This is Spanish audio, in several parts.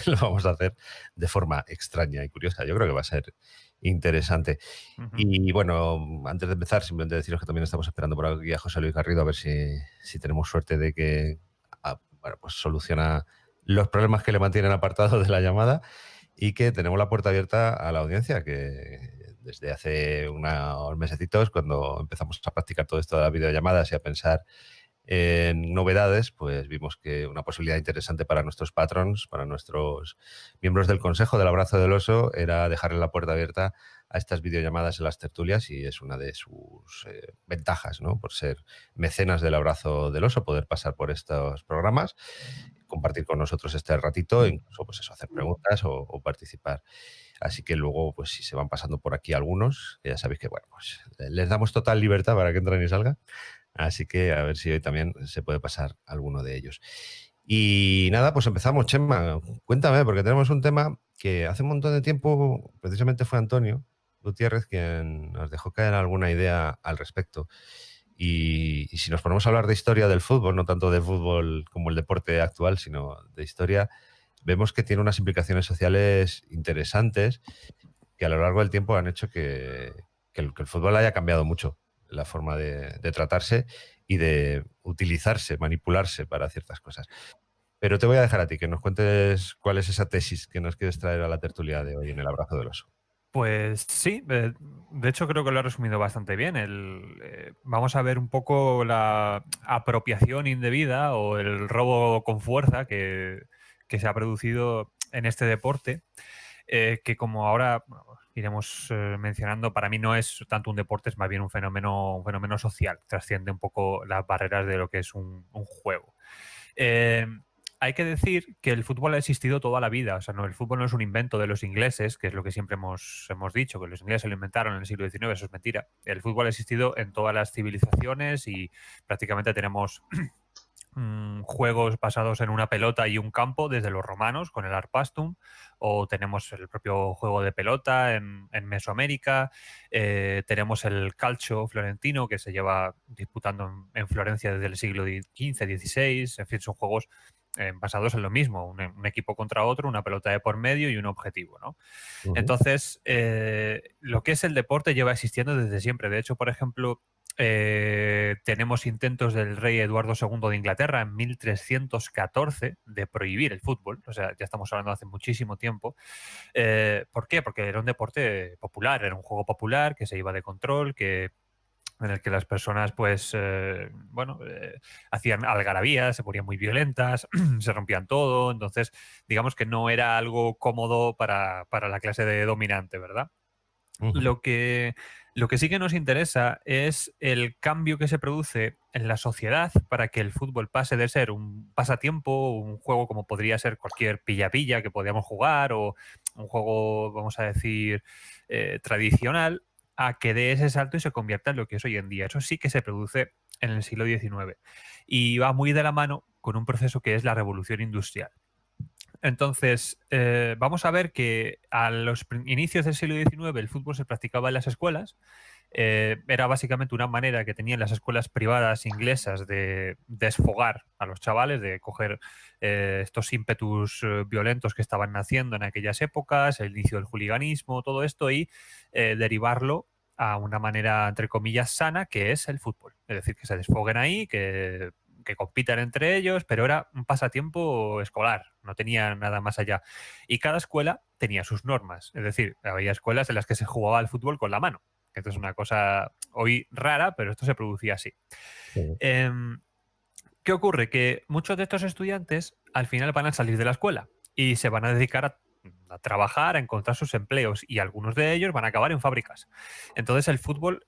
lo vamos a hacer de forma extraña y curiosa. Yo creo que va a ser interesante. Ujú. Y bueno, antes de empezar, simplemente deciros que también estamos esperando por aquí a José Luis Garrido a ver si tenemos suerte de que bueno, pues soluciona los problemas que le mantienen apartado de la llamada y que tenemos la puerta abierta a la audiencia, que desde hace unos mesecitos, cuando empezamos a practicar todo esto de las videollamadas y a pensar en novedades, pues vimos que una posibilidad interesante para nuestros patrons, para nuestros miembros del Consejo del Abrazo del Oso, era dejarle la puerta abierta a estas videollamadas en las tertulias y es una de sus ventajas, ¿no? Por ser mecenas del Abrazo del Oso, poder pasar por estos programas, compartir con nosotros este ratito, e incluso pues eso, hacer preguntas o participar. Así que luego, pues si se van pasando por aquí algunos, que ya sabéis que, bueno, pues les damos total libertad para que entren y salgan. Así que a ver si hoy también se puede pasar alguno de ellos. Y nada, pues empezamos, Chema. Cuéntame, porque tenemos un tema que hace un montón de tiempo, precisamente fue Antonio Gutiérrez quien nos dejó caer alguna idea al respecto. Y si nos ponemos a hablar de historia del fútbol, no tanto de fútbol como el deporte actual, sino de historia, vemos que tiene unas implicaciones sociales interesantes que a lo largo del tiempo han hecho que el fútbol haya cambiado mucho la forma de tratarse y de utilizarse, manipularse para ciertas cosas. Pero te voy a dejar a ti que nos cuentes cuál es esa tesis que nos quieres traer a la tertulia de hoy en el Abrazo del Oso. Pues sí, de hecho creo que lo ha resumido bastante bien. Vamos a ver un poco la apropiación indebida o el robo con fuerza que se ha producido en este deporte, que como ahora bueno, iremos mencionando, para mí no es tanto un deporte, es más bien un fenómeno social, trasciende un poco las barreras de lo que es un juego. Eh, Hay que decir que el fútbol ha existido toda la vida. O sea, no, el fútbol no es un invento de los ingleses, que es lo que siempre hemos dicho, que los ingleses lo inventaron en el siglo XIX, eso es mentira. El fútbol ha existido en todas las civilizaciones y prácticamente tenemos juegos basados en una pelota y un campo desde los romanos con el arpastum, o tenemos el propio juego de pelota en Mesoamérica, tenemos el calcio florentino que se lleva disputando en Florencia desde el siglo XV, XVI, en fin, son juegos basados en lo mismo, un equipo contra otro, una pelota de por medio y un objetivo, ¿no? Ujú. Entonces, lo que es el deporte lleva existiendo desde siempre. De hecho, por ejemplo, tenemos intentos del rey Eduardo II de Inglaterra en 1314 de prohibir el fútbol. O sea, ya estamos hablando de hace muchísimo tiempo. ¿Por qué? Porque era un deporte popular, era un juego popular que se iba de control, en el que las personas, pues, bueno, hacían algarabías, se ponían muy violentas, se rompían todo. Entonces, digamos que no era algo cómodo para la clase de dominante, ¿verdad? Ujú. Lo que, lo que sí que nos interesa es el cambio que se produce en la sociedad para que el fútbol pase de ser un pasatiempo, un juego como podría ser cualquier pilla-pilla que podíamos jugar o un juego, vamos a decir, tradicional, a que dé ese salto y se convierta en lo que es hoy en día. Eso sí que se produce en el siglo XIX y va muy de la mano con un proceso que es la revolución industrial. Entonces, vamos a ver que a los inicios del siglo XIX el fútbol se practicaba en las escuelas. Era básicamente una manera que tenían las escuelas privadas inglesas de desfogar a los chavales, de coger estos ímpetus violentos que estaban naciendo en aquellas épocas, el inicio del juliganismo, todo esto, y derivarlo a una manera, entre comillas, sana, que es el fútbol. Es decir, que se desfoguen ahí, que compitan entre ellos, pero era un pasatiempo escolar, no tenía nada más allá. Y cada escuela tenía sus normas, es decir, había escuelas en las que se jugaba al fútbol con la mano, que esto es una cosa hoy rara, pero esto se producía así. Sí. Em, ¿Qué ocurre? Que muchos de estos estudiantes al final van a salir de la escuela y se van a dedicar a trabajar, a encontrar sus empleos y algunos de ellos van a acabar en fábricas. Entonces el fútbol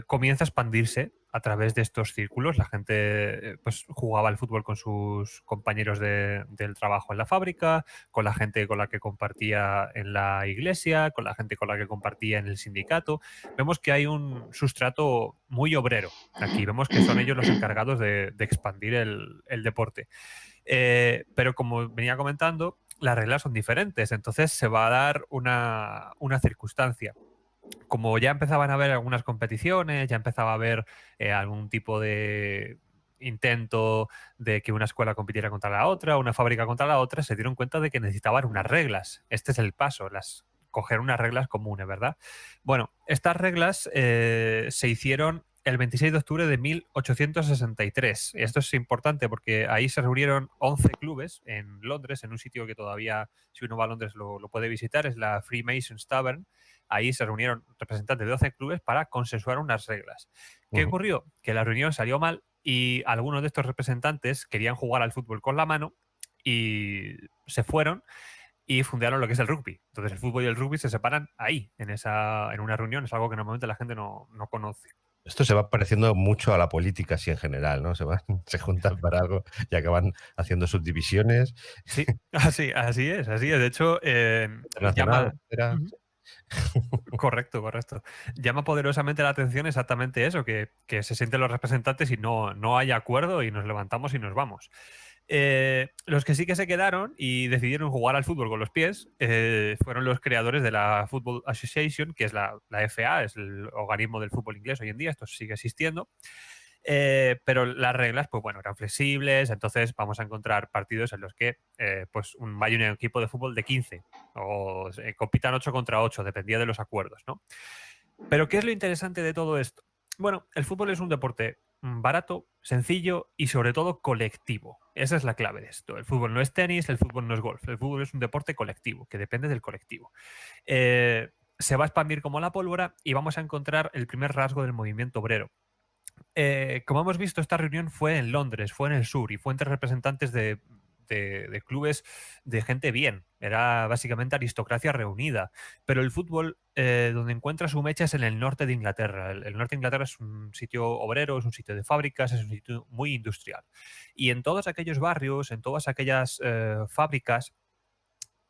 comienza a expandirse a través de estos círculos. La gente pues jugaba al fútbol con sus compañeros del trabajo en la fábrica, con la gente con la que compartía en la iglesia, con la gente con la que compartía en el sindicato. Vemos que hay un sustrato muy obrero. Aquí vemos que son ellos los encargados de expandir el deporte. Pero como venía comentando, las reglas son diferentes, entonces se va a dar una circunstancia. Como ya empezaban a haber algunas competiciones, ya empezaba a haber algún tipo intento de que una escuela compitiera contra la otra, una fábrica contra la otra, se dieron cuenta de que necesitaban unas reglas. Este es el paso, coger unas reglas comunes, ¿verdad? Bueno, estas reglas se hicieron el 26 de octubre de 1863. Esto es importante porque ahí se reunieron 11 clubes en Londres, en un sitio que todavía, si uno va a Londres, lo puede visitar, es la Freemasons Tavern. Ahí se reunieron representantes de 12 clubes para consensuar unas reglas. ¿Qué ocurrió? Que la reunión salió mal y algunos de estos representantes querían jugar al fútbol con la mano y se fueron y fundaron lo que es el rugby. Entonces el fútbol y el rugby se separan ahí, en una reunión. Es algo que normalmente la gente no conoce. Esto se va pareciendo mucho a la política así en general, ¿no? Se juntan para algo y acaban haciendo subdivisiones. Sí, así es. De hecho, Internacional, etcétera. Correcto. Llama poderosamente la atención exactamente eso, que se sienten los representantes y no hay acuerdo y nos levantamos y nos vamos. Los que sí que se quedaron y decidieron jugar al fútbol con los pies fueron los creadores de la Football Association, que es la FA, es el organismo del fútbol inglés hoy en día, esto sigue existiendo. Pero las reglas, pues bueno, eran flexibles, entonces vamos a encontrar partidos en los que pues vaya un equipo de fútbol de 15 o compitan 8 contra 8, dependía de los acuerdos, ¿no? Pero ¿qué es lo interesante de todo esto? Bueno, el fútbol es un deporte barato, sencillo y sobre todo colectivo. Esa es la clave de esto. El fútbol no es tenis, el fútbol no es golf. El fútbol es un deporte colectivo, que depende del colectivo. Se va a expandir como la pólvora y vamos a encontrar el primer rasgo del movimiento obrero. Como hemos visto, esta reunión fue en Londres, fue en el sur y fue entre representantes de clubes de gente bien. Era básicamente aristocracia reunida. Pero el fútbol, donde encuentra su mecha es en el norte de Inglaterra. El norte de Inglaterra es un sitio obrero, es un sitio de fábricas, es un sitio muy industrial. Y en todos aquellos barrios, en todas aquellas fábricas,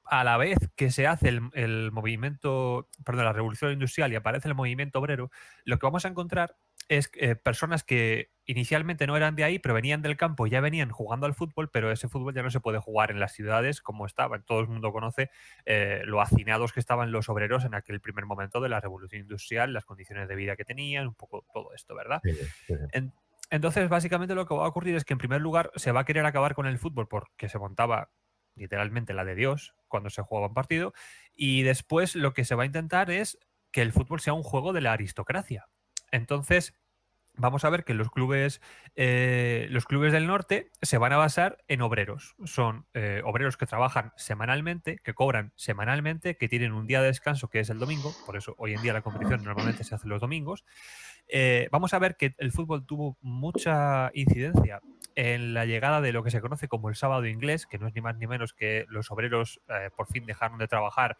a la vez que se hace el movimiento, perdón, la revolución industrial y aparece el movimiento obrero, lo que vamos a encontrar es personas que inicialmente no eran de ahí, pero venían del campo y ya venían jugando al fútbol, pero ese fútbol ya no se puede jugar en las ciudades como estaba. Todo el mundo conoce lo hacinados que estaban los obreros en aquel primer momento de la revolución industrial, las condiciones de vida que tenían, un poco todo esto, ¿verdad? Sí. Entonces, básicamente lo que va a ocurrir es que en primer lugar se va a querer acabar con el fútbol porque se montaba literalmente la de Dios cuando se jugaba un partido, y después lo que se va a intentar es que el fútbol sea un juego de la aristocracia. Entonces vamos a ver que los clubes del norte se van a basar en obreros. Son obreros que trabajan semanalmente, que cobran semanalmente, que tienen un día de descanso que es el domingo, por eso hoy en día la competición normalmente se hace los domingos. Vamos a ver que el fútbol tuvo mucha incidencia en la llegada de lo que se conoce como el sábado inglés, que no es ni más ni menos que los obreros por fin dejaron de trabajar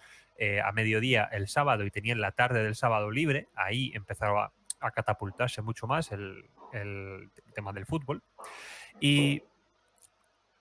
a mediodía el sábado y tenían la tarde del sábado libre. Ahí empezaba a catapultarse mucho más el tema del fútbol. Y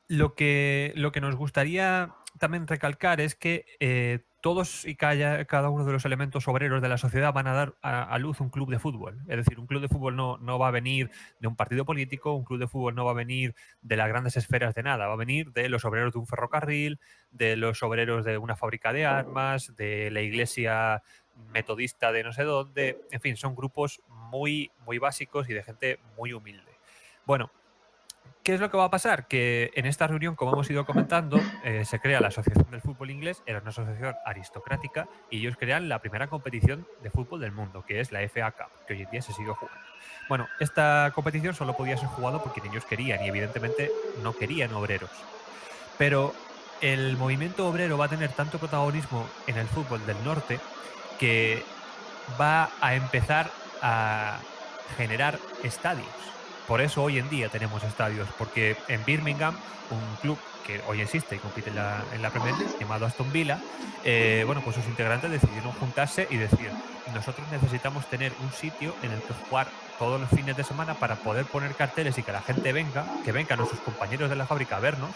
lo que nos gustaría también recalcar es que todos y cada uno de los elementos obreros de la sociedad van a dar a luz un club de fútbol. Es decir, un club de fútbol no va a venir de un partido político, un club de fútbol no va a venir de las grandes esferas de nada, va a venir de los obreros de un ferrocarril, de los obreros de una fábrica de armas, de la iglesia metodista de no sé dónde. En fin, son grupos muy, muy básicos y de gente muy humilde. Bueno, ¿qué es lo que va a pasar? Que en esta reunión, como hemos ido comentando, se crea la Asociación del Fútbol Inglés, era una asociación aristocrática, y ellos crean la primera competición de fútbol del mundo, que es la FA Cup, que hoy en día se sigue jugando. Bueno, esta competición solo podía ser jugada porque ellos querían, y evidentemente no querían obreros. Pero el movimiento obrero va a tener tanto protagonismo en el fútbol del norte que va a empezar a generar estadios. Por eso hoy en día tenemos estadios, porque en Birmingham, un club que hoy existe y compite en la Premier League, llamado Aston Villa, bueno, pues sus integrantes decidieron juntarse y decir: nosotros necesitamos tener un sitio en el que jugar todos los fines de semana para poder poner carteles y que la gente venga, que vengan nuestros compañeros de la fábrica a vernos,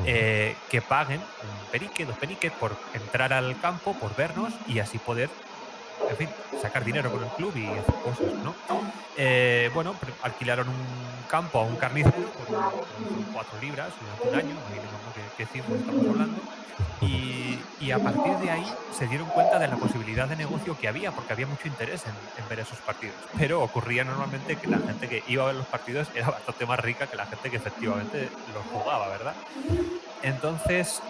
que paguen un penique, 2 peniques por entrar al campo, por vernos y así poder, en fin, sacar dinero con el club y hacer cosas, ¿no? Bueno, alquilaron un campo a un carnicero por 4 libras durante un año, imagínense qué cifras estamos hablando. Y a partir de ahí se dieron cuenta de la posibilidad de negocio que había, porque había mucho interés en ver esos partidos. Pero ocurría normalmente que la gente que iba a ver los partidos era bastante más rica que la gente que efectivamente los jugaba, ¿verdad? Entonces,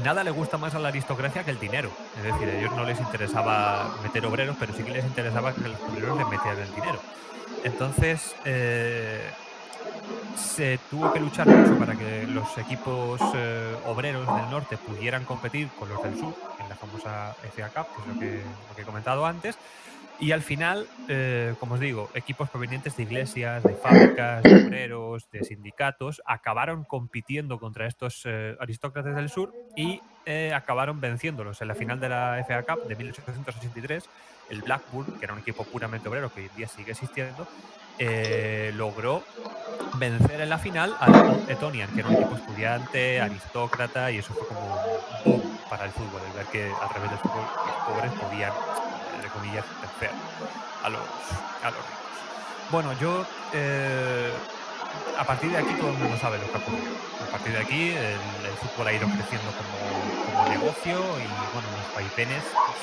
nada le gusta más a la aristocracia que el dinero. Es decir, a ellos no les interesaba meter obreros, pero sí que les interesaba que los obreros les metieran el dinero. Entonces, se tuvo que luchar mucho para que los equipos obreros del norte pudieran competir con los del sur en la famosa FA Cup, que es lo que he comentado antes. Y al final, como os digo, equipos provenientes de iglesias, de fábricas, de obreros, de sindicatos, acabaron compitiendo contra estos aristócratas del sur y acabaron venciéndolos. En la final de la FA Cup de 1883, el Blackburn, que era un equipo puramente obrero que hoy en día sigue existiendo, logró vencer en la final al Old Etonian, que era un equipo estudiante, aristócrata, y eso fue como un boom para el fútbol, el ver que al revés del fútbol los pobres podían, entre comillas, vencer a los ricos. Bueno, yo a partir de aquí todo el mundo sabe lo que ha ocurrido. A partir de aquí el fútbol ha ido creciendo como negocio y bueno, los vaivenes pues,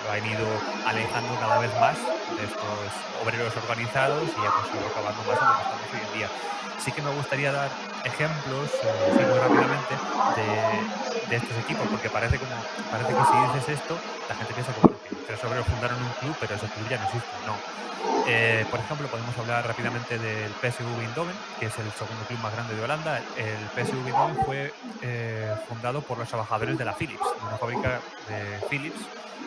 lo han ido alejando cada vez más de estos obreros organizados y hemos ido acabando más en lo que estamos hoy en día. Sí que me gustaría dar ejemplos, sí, muy rápidamente, de estos equipos, porque parece que si dices esto, la gente piensa que, bueno, que los tres obreros fundaron un club, pero ese club ya no existe. No. Por ejemplo, podemos hablar rápidamente del PSV Eindhoven, que es el segundo club más grande de Holanda. El PSV Eindhoven fue fundado por los trabajadores de la Philips, de una fábrica de Philips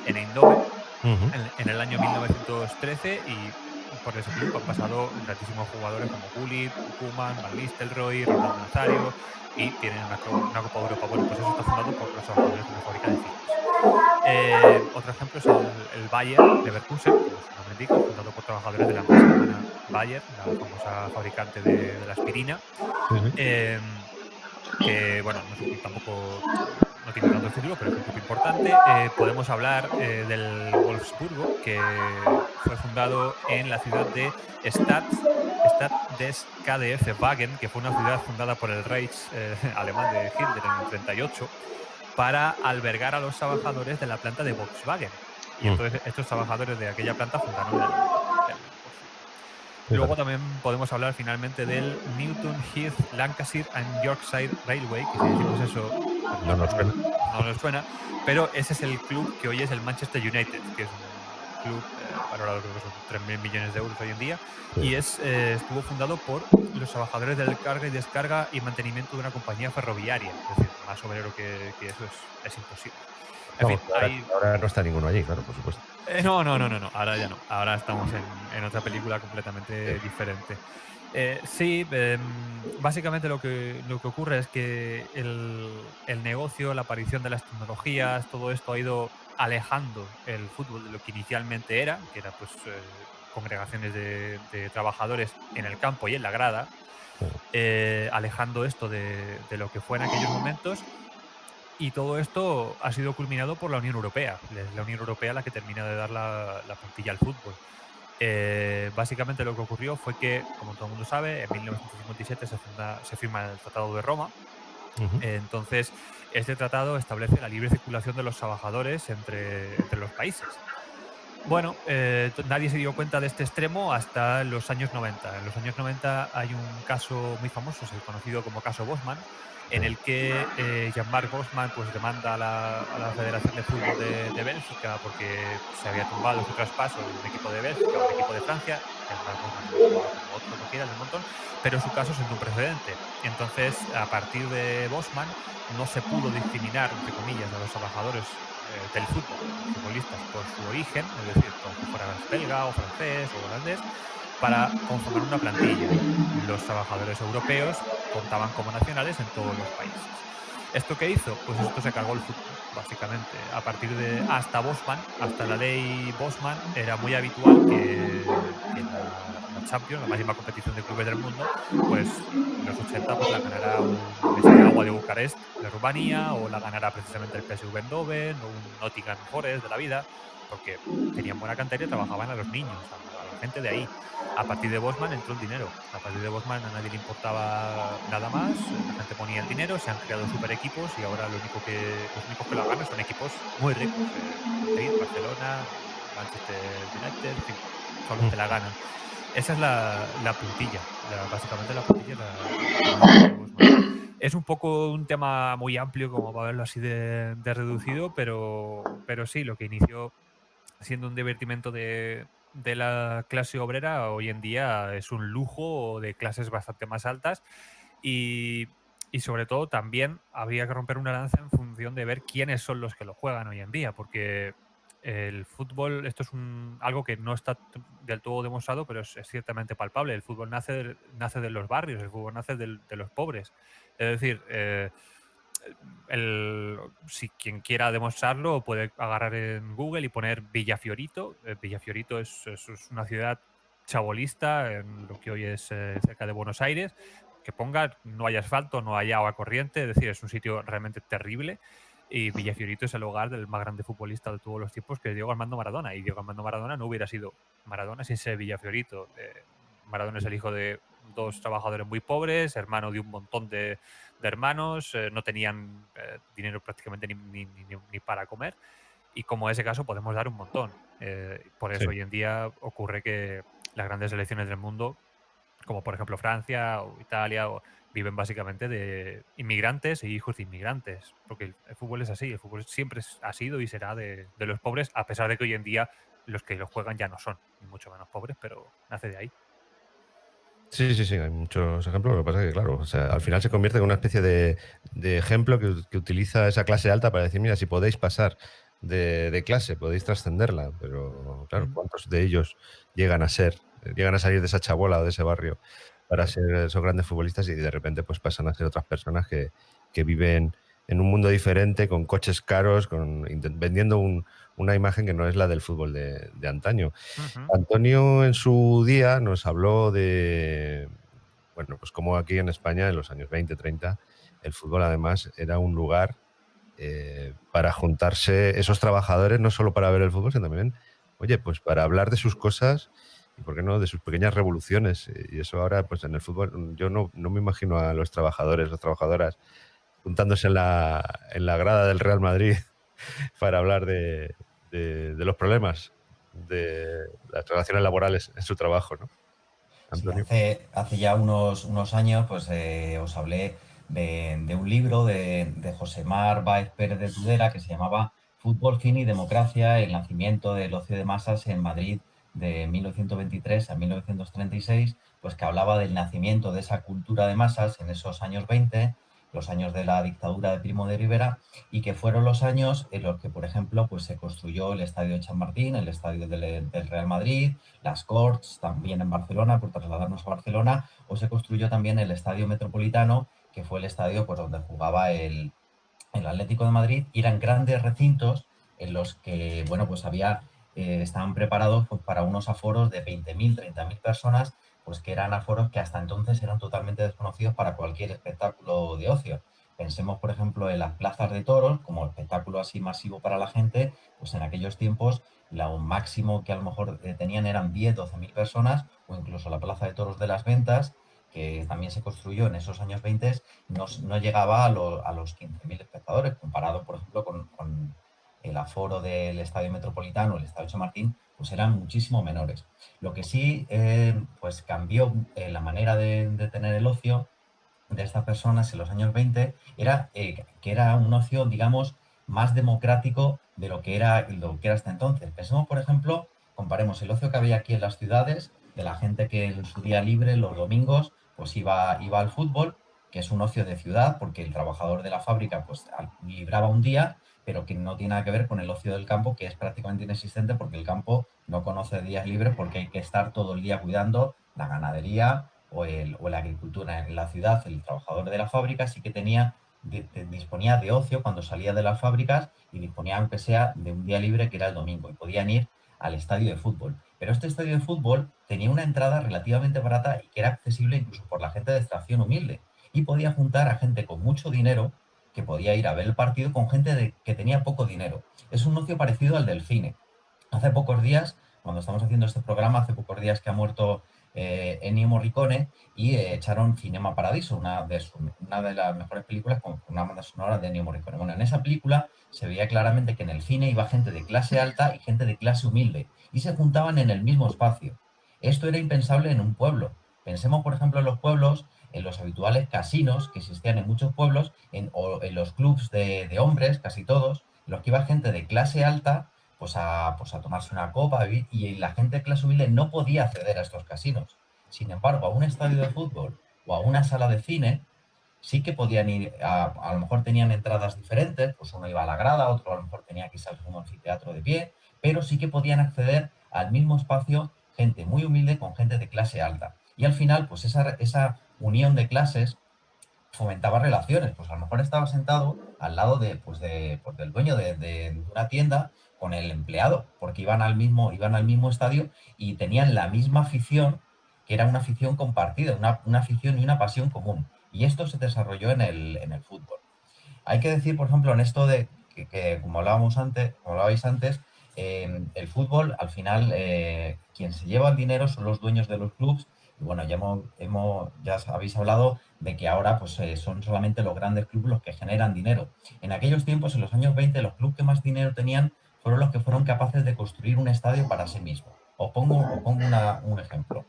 en Eindhoven, Ujú. en el año 1913, y por ese club han pasado grandísimos jugadores como Gullit, Koeman, Van Nistelrooy, Ronaldo Nazario, y tienen una Copa de Europa. Bueno, pues eso está fundado por los trabajadores de una fábrica de Philips. Otro ejemplo es el Bayer Leverkusen, como su nombre indica, fundado por trabajadores de la empresa alemana Bayer, la famosa fabricante de la aspirina. Ujú. Que bueno, no es un club tampoco, no tiene tantos títulos, pero es un club importante. Podemos hablar del Wolfsburgo, que fue fundado en la ciudad de Stadt des KdF Wagen, que fue una ciudad fundada por el Reich alemán de Hitler en el 38 para albergar a los trabajadores de la planta de Volkswagen. Y Mm. entonces estos trabajadores de aquella planta fundaron el Wolfsburgo. Luego Fíjate. también podemos hablar finalmente del Newton Heath Lancashire and Yorkshire Railway, que si decimos eso, a lo No nos mejor suena. no nos suena, pero ese es el club que hoy es el Manchester United, que es un club valorado creo que son 3.000 millones de euros hoy en día, Sí. y estuvo fundado por los trabajadores del carga y descarga y mantenimiento de una compañía ferroviaria. Es decir, más obrero que eso es imposible. En Vamos, fin, ahora, hay ahora no está ninguno allí, claro, por supuesto. no, no, no, no, no, ahora ya no. Ahora estamos en otra película completamente diferente. Sí, básicamente lo que ocurre es que el negocio, la aparición de las tecnologías, todo esto ha ido alejando el fútbol de lo que inicialmente era, que era pues congregaciones de trabajadores en el campo y en la grada, alejando esto de lo que fue en aquellos momentos, y todo esto ha sido culminado por la Unión Europea. Es la Unión Europea la que termina de dar la puntilla al fútbol. Básicamente lo que ocurrió fue que, como todo el mundo sabe, en 1957 se firma el Tratado de Roma. Ujú. Entonces, este tratado establece la libre circulación de los trabajadores entre los países. Bueno, nadie se dio cuenta de este extremo hasta los años 90. En los años 90 hay un caso muy famoso, es el conocido como caso Bosman, en el que Jean-Marc Bosman pues, demanda a la Federación de Fútbol de Bélgica porque se había tumbado su traspaso de un equipo de Bélgica a un equipo de Francia. Jean-Marc Bosman luego jugaba como otro cualquiera del montón, pero su caso sentó un precedente. Entonces, a partir de Bosman, no se pudo discriminar, entre comillas, a los trabajadores del fútbol, a los futbolistas, por su origen, es decir, aunque fueras belga o francés o holandés, para conformar una plantilla. Los trabajadores europeos contaban como nacionales en todos los países. ¿Esto qué hizo? Pues esto se cargó el fútbol, básicamente. A partir de hasta Bosman, hasta la ley Bosman, era muy habitual que la Champions, la máxima competición de clubes del mundo, pues en los 80 pues la ganará un Steaua de Bucarest de Rumanía, o la ganará precisamente el PSV Eindhoven o un Nottingham Forest de la vida, porque tenían buena cantera y trabajaban a los niños, a los gente de ahí. A partir de Bosman entró el dinero. A partir de Bosman a nadie le importaba nada más, la gente ponía el dinero, se han creado super equipos y ahora los únicos que lo ganan son equipos muy ricos. Madrid, Barcelona, Manchester United, en fin, son los que la ganan. Esa es la puntilla, básicamente la puntilla es la dinastía Bosman. Es un poco un tema muy amplio como para verlo así de reducido, pero sí, lo que inició siendo un divertimento de la clase obrera, hoy en día es un lujo de clases bastante más altas y, y sobre todo también habría que romper una lanza en función de ver quiénes son los que lo juegan hoy en día, porque el fútbol, esto es algo que no está del todo demostrado, pero es ciertamente palpable. El fútbol nace de los barrios, el fútbol nace de los pobres. Es decir, si quien quiera demostrarlo puede agarrar en Google y poner Villafiorito. Villafiorito es una ciudad chabolista en lo que hoy es cerca de Buenos Aires. Que ponga, no hay asfalto, no hay agua corriente, es decir, es un sitio realmente terrible. Y Villafiorito es el hogar del más grande futbolista de todos los tiempos, que es Diego Armando Maradona. Y Diego Armando Maradona no hubiera sido Maradona sin ser Villafiorito. Maradona es el hijo de dos trabajadores muy pobres, hermano de un montón de hermanos, no tenían dinero prácticamente ni para comer. Y como ese caso podemos dar un montón. Por eso Sí. hoy en día ocurre que las grandes selecciones del mundo, como por ejemplo Francia o Italia, viven básicamente de inmigrantes e hijos de inmigrantes. Porque el fútbol es así, el fútbol siempre ha sido y será de los pobres, a pesar de que hoy en día los que lo juegan ya no son, ni mucho menos pobres, pero nace de ahí. Sí, sí, sí, hay muchos ejemplos. Lo que pasa es que, claro, o sea, al final se convierte en una especie de ejemplo que utiliza esa clase alta para decir, mira, si podéis pasar de clase, podéis trascenderla. Pero, claro, Mm, ¿cuántos de ellos llegan a salir de esa chabola o de ese barrio para claro. ser esos grandes futbolistas y de repente pues pasan a ser otras personas que viven en un mundo diferente, con coches caros, vendiendo una imagen que no es la del fútbol de antaño? Ujú. Antonio en su día nos habló de, bueno, pues como aquí en España en los años 20, 30, el fútbol además era un lugar para juntarse esos trabajadores, no solo para ver el fútbol, sino también, oye, pues para hablar de sus cosas y, ¿por qué no?, de sus pequeñas revoluciones. Y eso ahora, pues en el fútbol, yo no me imagino a los trabajadores, las trabajadoras, juntándose en la grada del Real Madrid para hablar de los problemas de las relaciones laborales en su trabajo, ¿no, Sí, Antonio? hace ya unos años pues os hablé de un libro de José Mar Báez Pérez de Tudela que se llamaba Fútbol, Cine y Democracia, el nacimiento del ocio de masas en Madrid de 1923 a 1936, pues que hablaba del nacimiento de esa cultura de masas en esos años 20, los años de la dictadura de Primo de Rivera, y que fueron los años en los que, por ejemplo, pues se construyó el Estadio de Chamartín, el estadio del Real Madrid, las Corts, también en Barcelona, por trasladarnos a Barcelona, o se construyó también el Estadio Metropolitano, que fue el estadio pues, donde jugaba el Atlético de Madrid, y eran grandes recintos en los que, bueno, pues estaban preparados pues, para unos aforos de 20.000, 30.000 personas, pues que eran aforos que hasta entonces eran totalmente desconocidos para cualquier espectáculo de ocio. Pensemos, por ejemplo, en las plazas de toros, como espectáculo así masivo para la gente, pues en aquellos tiempos lo máximo que a lo mejor tenían eran 10, 12.000 personas, o incluso la Plaza de Toros de las Ventas, que también se construyó en esos años 20, no llegaba a los 15.000 espectadores, comparado, por ejemplo, con el aforo del Estadio Metropolitano, el Estadio Chamartín, pues eran muchísimo menores. Lo que sí pues cambió la manera de tener el ocio de estas personas en los años 20 era que era un ocio, digamos, más democrático de lo que era hasta entonces. Pensemos, por ejemplo, comparemos el ocio que había aquí en las ciudades, de la gente que en su día libre, los domingos, pues iba al fútbol, que es un ocio de ciudad, porque el trabajador de la fábrica pues libraba un día, pero que no tiene nada que ver con el ocio del campo, que es prácticamente inexistente porque el campo no conoce días libres porque hay que estar todo el día cuidando la ganadería o la agricultura. En la ciudad, el trabajador de la fábrica sí que disponía de ocio cuando salía de las fábricas y disponía, aunque sea, de un día libre que era el domingo y podían ir al estadio de fútbol. Pero este estadio de fútbol tenía una entrada relativamente barata y que era accesible incluso por la gente de extracción humilde y podía juntar a gente con mucho dinero que podía ir a ver el partido con gente que tenía poco dinero. Es un ocio parecido al del cine. Hace pocos días cuando estamos haciendo este programa, hace pocos días que ha muerto Ennio Morricone y echaron Cinema Paradiso, una de las mejores películas con una banda sonora de Ennio Morricone. Bueno, en esa película se veía claramente que en el cine iba gente de clase alta y gente de clase humilde y se juntaban en el mismo espacio. Esto era impensable en un pueblo. Pensemos, por ejemplo, en los pueblos, en los habituales casinos que existían en muchos pueblos, o en los clubs de hombres, casi todos, en los que iba gente de clase alta pues a tomarse una copa, y la gente de clase humilde no podía acceder a estos casinos. Sin embargo, a un estadio de fútbol o a una sala de cine sí que podían ir, a lo mejor tenían entradas diferentes, pues uno iba a la grada, otro a lo mejor tenía que irse al segundo anfiteatro de pie, pero sí que podían acceder al mismo espacio gente muy humilde con gente de clase alta. Y al final, pues esa unión de clases fomentaba relaciones. Pues a lo mejor estaba sentado al lado pues del dueño de una tienda con el empleado, porque iban al mismo estadio y tenían la misma afición, que era una afición compartida, una afición y una pasión común. Y esto se desarrolló en el fútbol. Hay que decir, por ejemplo, en esto de que como como hablabais antes, el fútbol, al final, quien se lleva el dinero son los dueños de los clubes. Y bueno, ya habéis hablado de que ahora pues, son solamente los grandes clubes los que generan dinero. En aquellos tiempos, en los años 20, los clubes que más dinero tenían fueron los que fueron capaces de construir un estadio para sí mismos. Os pongo un ejemplo.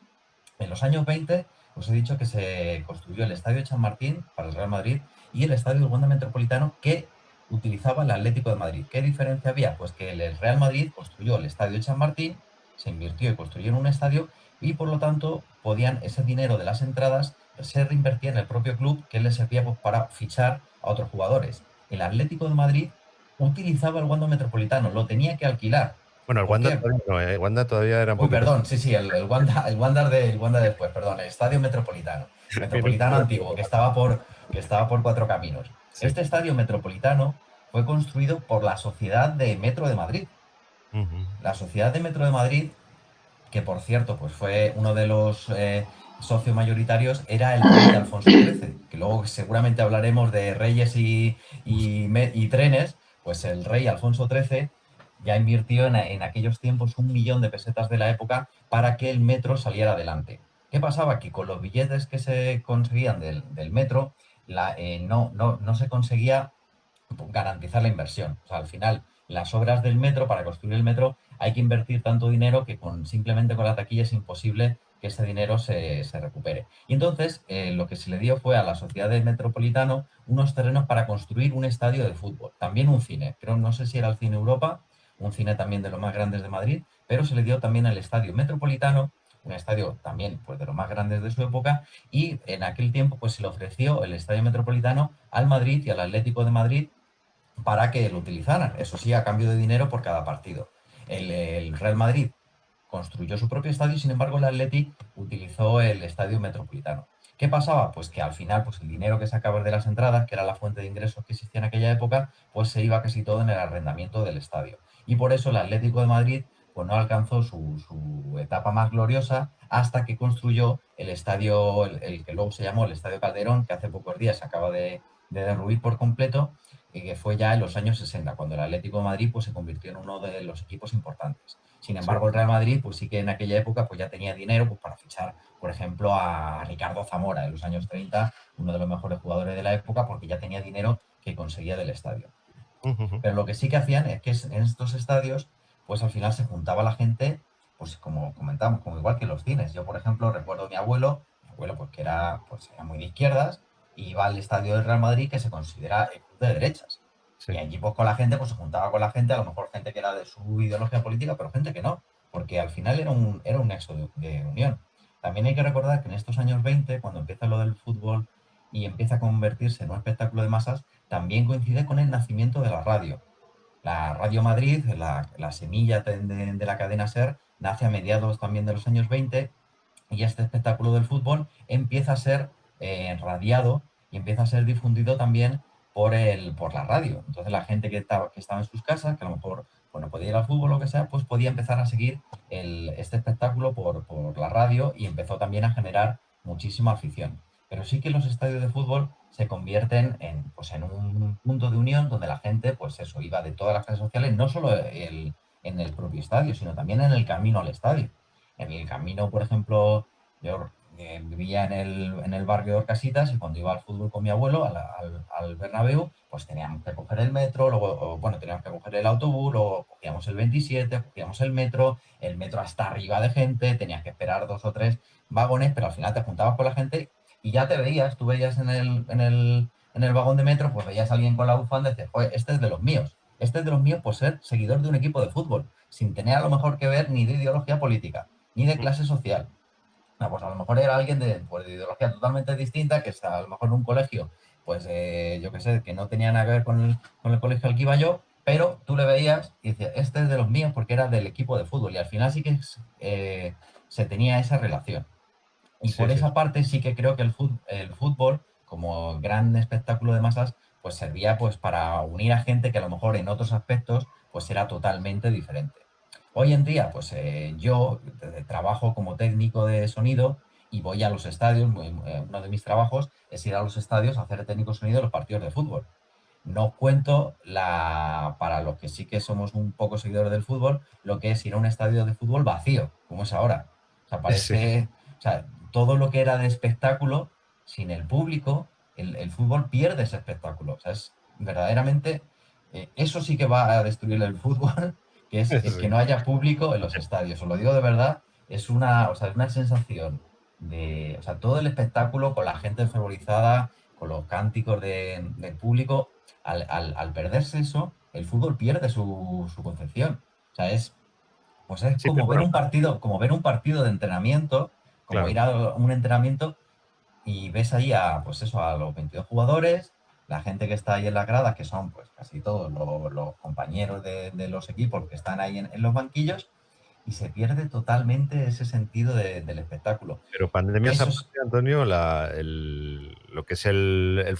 En los años 20, os he dicho que se construyó el Estadio Chamartín para el Real Madrid y el Estadio del Wanda Metropolitano, que utilizaba el Atlético de Madrid. ¿Qué diferencia había? Pues que el Real Madrid construyó el Estadio Chamartín, se invirtió y construyeron un estadio, y por lo tanto ese dinero de las entradas se reinvertía en el propio club, que les servía pues, para fichar a otros jugadores. El Atlético de Madrid utilizaba el Wanda Metropolitano, lo tenía que alquilar. Bueno, el ¿Por Wanda qué? todavía no, ¿eh? Wanda todavía era un Uy, poquito. perdón, sí, el Wanda después, perdón, el Estadio Metropolitano, Metropolitano antiguo, que estaba por Cuatro Caminos. Sí. Este estadio metropolitano fue construido por la Sociedad de Metro de Madrid. Ujú. La Sociedad de Metro de Madrid, que por cierto, pues fue uno de los socios mayoritarios, era el rey Alfonso XIII, que luego seguramente hablaremos de reyes y trenes. Pues el rey Alfonso XIII ya invirtió en aquellos tiempos 1 millón de pesetas de la época para que el metro saliera adelante. ¿Qué pasaba? Que con los billetes que se conseguían del metro, no se conseguía garantizar la inversión. O sea, al final, las obras del metro, para construir el metro, hay que invertir tanto dinero que simplemente con la taquilla es imposible que ese dinero se recupere. Y entonces, lo que se le dio fue a la Sociedad de Metropolitano unos terrenos para construir un estadio de fútbol, también un cine. Creo, no sé si era el Cine Europa, un cine también de los más grandes de Madrid, pero se le dio también al Estadio Metropolitano, un estadio también pues, de los más grandes de su época, y en aquel tiempo pues, se le ofreció el Estadio Metropolitano al Madrid y al Atlético de Madrid para que lo utilizaran. Eso sí, a cambio de dinero por cada partido. El Real Madrid construyó su propio estadio y, sin embargo, el Athletic utilizó el Estadio Metropolitano. ¿Qué pasaba? Pues que al final, pues el dinero que sacaba de las entradas, que era la fuente de ingresos que existía en aquella época, pues se iba casi todo en el arrendamiento del estadio. Y por eso el Atlético de Madrid pues no alcanzó su etapa más gloriosa hasta que construyó el estadio, el que luego se llamó el Estadio Calderón, que hace pocos días se acaba de derruir por completo, y que fue ya en los años 60, cuando el Atlético de Madrid pues, se convirtió en uno de los equipos importantes. Sin embargo, el Real Madrid, pues sí que en aquella época pues, ya tenía dinero pues, para fichar, por ejemplo, a Ricardo Zamora en los años 30, uno de los mejores jugadores de la época, porque ya tenía dinero que conseguía del estadio. Ujú. Pero lo que sí que hacían es que en estos estadios, pues al final se juntaba la gente, pues como comentamos, como igual que en los cines. Yo, por ejemplo, recuerdo a mi abuelo pues que era muy de izquierdas, y iba al estadio del Real Madrid, que se considera el club de derechas. Sí. Y allí pues con la gente, pues se juntaba con la gente, a lo mejor gente que era de su ideología política, pero gente que no, porque al final era un nexo de unión. También hay que recordar que en estos años 20, cuando empieza lo del fútbol y empieza a convertirse en un espectáculo de masas, también coincide con el nacimiento de la radio. La Radio Madrid, la semilla de la cadena SER, nace a mediados también de los años 20, y este espectáculo del fútbol empieza a ser radiado y empieza a ser difundido también por la radio. Entonces la gente que estaba en sus casas, que a lo mejor bueno, podía ir al fútbol o lo que sea, pues podía empezar a seguir este espectáculo por la radio, y empezó también a generar muchísima afición. Pero sí que los estadios de fútbol se convierten pues en un punto de unión donde la gente, pues eso, iba de todas las clases sociales, no solo en el propio estadio, sino también en el camino al estadio. En el camino, por ejemplo, yo vivía en el barrio de Orcasitas y cuando iba al fútbol con mi abuelo, al Bernabéu, pues teníamos que coger el metro, luego, bueno, teníamos que coger el autobús, luego cogíamos el 27, cogíamos el metro hasta arriba de gente, tenías que esperar 2 o 3 vagones, pero al final te juntabas con la gente y ya te veías, tú veías en el vagón de metro, pues veías a alguien con la bufanda y dices, joder, este es de los míos. Este es de los míos por ser seguidor de un equipo de fútbol, sin tener a lo mejor que ver ni de ideología política, ni de clase social. No, pues a lo mejor era alguien pues, de ideología totalmente distinta, que está a lo mejor en un colegio, pues yo qué sé, que no tenía nada que ver con el colegio al que iba yo, pero tú le veías y decías, este es de los míos porque era del equipo de fútbol. Y al final sí que se tenía esa relación. Y Sí, por sí. esa parte sí que creo que el fútbol, como gran espectáculo de masas, pues servía pues para unir a gente que a lo mejor en otros aspectos pues era totalmente diferente. Hoy en día, pues yo trabajo como técnico de sonido y voy a los estadios. Uno de mis trabajos es ir a los estadios a hacer técnico de sonido de los partidos de fútbol. No os cuento para los que sí que somos un poco seguidores del fútbol, lo que es ir a un estadio de fútbol vacío, como es ahora. O sea, Sí. o sea, todo lo que era de espectáculo, sin el público, el fútbol pierde ese espectáculo. O sea, es verdaderamente, eso sí que va a destruir el fútbol, que es el que Sí. no haya público en los estadios. Os lo digo de verdad, o sea, es una sensación o sea, todo el espectáculo con la gente enfervorizada, con los cánticos del público, al perderse eso, el fútbol pierde su concepción. O sea, pues es Sí, pero bueno, como ver un partido de entrenamiento, como claro. ir a un entrenamiento y ves ahí pues eso, a los 22 jugadores, la gente que está ahí en las gradas, que son pues casi todos los compañeros de los equipos que están ahí en los banquillos, y se pierde totalmente ese sentido del espectáculo. Pero pandemias Eso es, aparte, Antonio, lo que es el fútbol